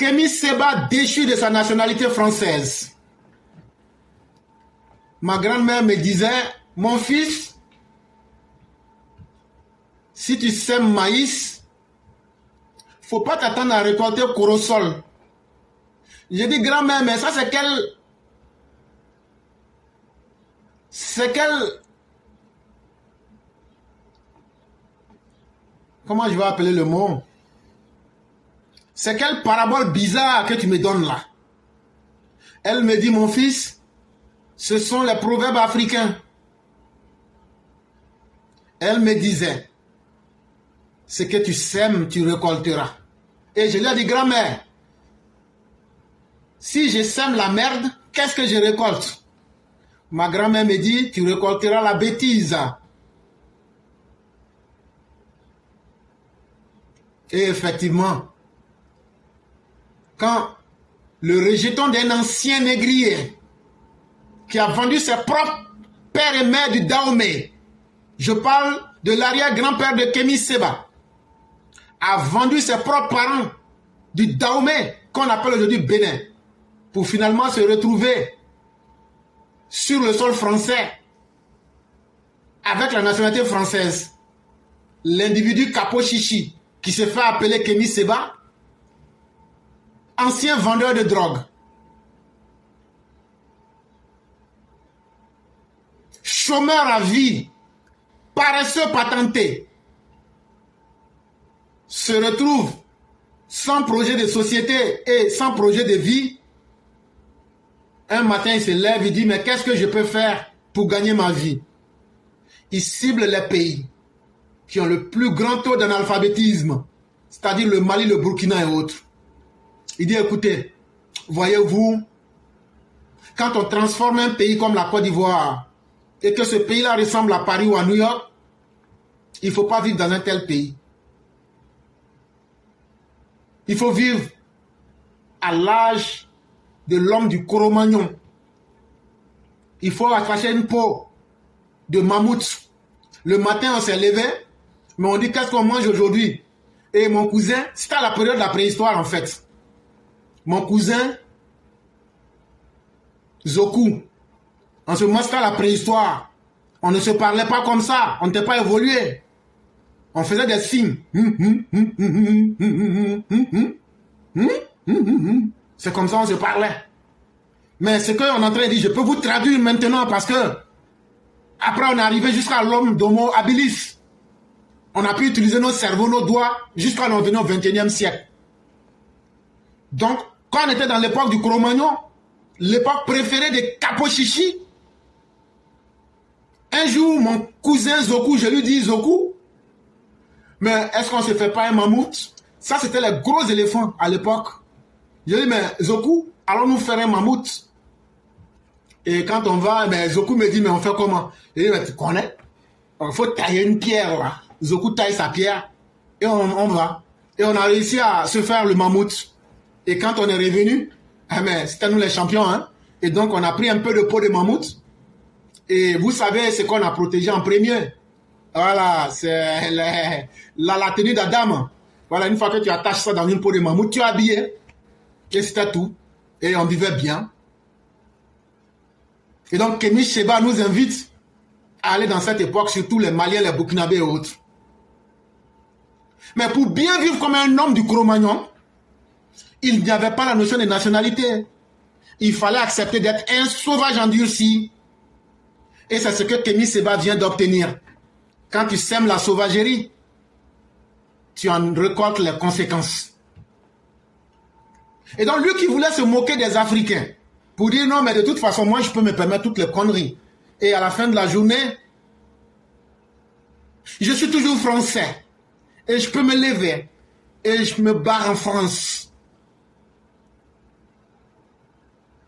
Kémy Séba déchu de sa nationalité française. Ma grand-mère me disait, mon fils, si tu sèmes maïs, faut pas t'attendre à récolter corosol. J'ai dit, grand-mère, mais ça c'est quel... C'est quel... Comment je vais appeler le mot? C'est quelle parabole bizarre que tu me donnes là? Elle me dit, mon fils, ce sont les proverbes africains. Elle me disait, ce que tu sèmes, tu récolteras. Et je lui ai dit, grand-mère, si je sème la merde, qu'est-ce que je récolte? Ma grand-mère me dit, tu récolteras la bêtise. Et effectivement, quand le rejeton d'un ancien négrier qui a vendu ses propres pères et mères du Dahomey, je parle de l'arrière-grand-père de Kémy Séba, a vendu ses propres parents du Dahomey, qu'on appelle aujourd'hui Bénin, pour finalement se retrouver sur le sol français avec la nationalité française. L'individu Capo Chichi qui se fait appeler Kémy Séba, ancien vendeur de drogue, chômeur à vie, paresseux patenté, se retrouve sans projet de société et sans projet de vie. Un matin, il se lève, il dit, mais qu'est-ce que je peux faire pour gagner ma vie? Il cible les pays qui ont le plus grand taux d'analphabétisme, c'est-à-dire le Mali, le Burkina et autres. Il dit, écoutez, voyez-vous, quand on transforme un pays comme la Côte d'Ivoire et que ce pays-là ressemble à Paris ou à New York, il ne faut pas vivre dans un tel pays. Il faut vivre à l'âge de l'homme du Cro-Magnon. Il faut attacher une peau de mammouth. Le matin, on s'est levé, mais on dit qu'est-ce qu'on mange aujourd'hui? Et mon cousin, c'était à la période de la préhistoire en fait. Mon cousin, Zoku, en ce moment c'était à la préhistoire. On ne se parlait pas comme ça, on n'était pas évolué. On faisait des signes. C'est comme ça on se parlait. Mais ce qu'on est en train de dire, je peux vous traduire maintenant parce que après on est arrivé jusqu'à l'homme d'Homo habilis. On a pu utiliser nos cerveaux, nos doigts, jusqu'à nous venir au XXIe siècle. Donc, quand on était dans l'époque du Cro-Magnon, l'époque préférée des Capo Chichi, un jour, mon cousin Zoku, je lui dis, Zoku, mais est-ce qu'on ne se fait pas un mammouth? Ça, c'était les gros éléphants à l'époque. Je lui dis, mais Zoku, allons-nous faire un mammouth? Et quand on va, mais Zoku me dit, mais on fait comment? Je lui dis, mais tu connais? Il faut tailler une pierre là. Zoku taille sa pierre et on va. Et on a réussi à se faire le mammouth. Et quand on est revenu, c'était nous les champions. Hein? Et donc on a pris un peu de peau de mammouth. Et vous savez ce qu'on a protégé en premier. Voilà, c'est la tenue d'Adam. Voilà, une fois que tu attaches ça dans une peau de mammouth, tu es habillé. Et c'était tout. Et on vivait bien. Et donc Kémy Séba nous invite à aller dans cette époque, surtout les Maliens, les Burkinabés et autres. Mais pour bien vivre comme un homme du Cro-Magnon, il n'y avait pas la notion de nationalité. Il fallait accepter d'être un sauvage endurci. Et c'est ce que Kémy Séba vient d'obtenir. Quand tu sèmes la sauvagerie, tu en récoltes les conséquences. Et donc lui qui voulait se moquer des Africains, pour dire non mais de toute façon moi je peux me permettre toutes les conneries. Et à la fin de la journée, je suis toujours français. Et je peux me lever. Et je me barre en France.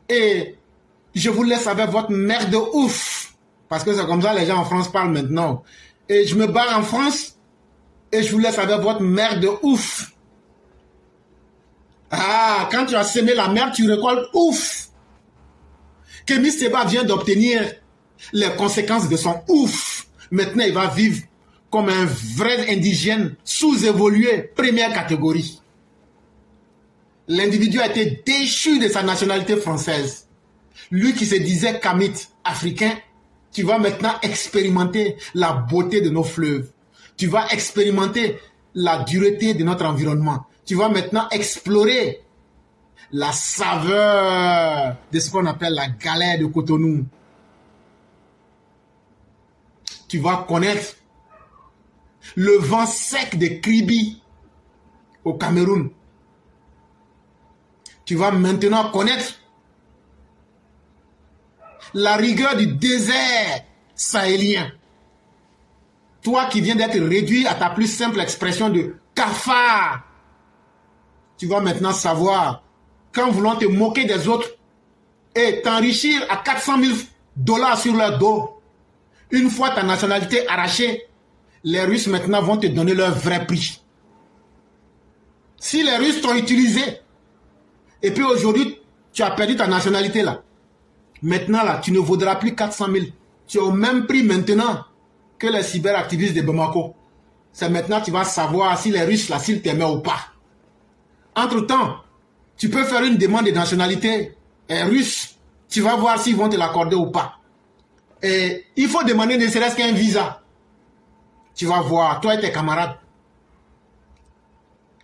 Et je vous laisse avec votre mère de ouf. Parce que c'est comme ça les gens en France parlent maintenant. Et je me barre en France. Et je vous laisse avec votre mère de ouf. Ah, quand tu as semé la merde, tu récoltes ouf. Kémy Séba vient d'obtenir les conséquences de son ouf. Maintenant, il va vivre comme un vrai indigène sous-évolué, première catégorie. L'individu a été déchu de sa nationalité française. Lui qui se disait kamit, africain, tu vas maintenant expérimenter la beauté de nos fleuves. Tu vas expérimenter la dureté de notre environnement. Tu vas maintenant explorer la saveur de ce qu'on appelle la galère de Cotonou. Tu vas connaître le vent sec de Kribi au Cameroun. Tu vas maintenant connaître la rigueur du désert sahélien. Toi qui viens d'être réduit à ta plus simple expression de cafard, tu vas maintenant savoir qu'en voulant te moquer des autres et t'enrichir à 400 000 $ sur leur dos, une fois ta nationalité arrachée, les Russes maintenant vont te donner leur vrai prix. Si les Russes t'ont utilisé, et puis aujourd'hui, tu as perdu ta nationalité là, maintenant là, tu ne vaudras plus 400 000. Tu es au même prix maintenant que les cyberactivistes de Bamako. C'est maintenant que tu vas savoir si les Russes là, s'ils t'aimaient ou pas. Entre-temps, tu peux faire une demande de nationalité russe. Tu vas voir s'ils vont te l'accorder ou pas. Et il faut demander ne serait-ce qu'un visa. Tu vas voir, toi et tes camarades.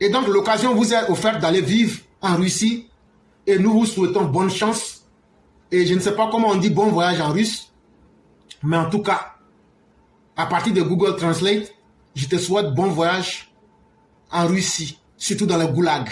Et donc l'occasion vous est offerte d'aller vivre en Russie. Et nous vous souhaitons bonne chance. Et je ne sais pas comment on dit bon voyage en russe. Mais en tout cas, à partir de Google Translate, je te souhaite bon voyage en Russie. Surtout dans le goulag.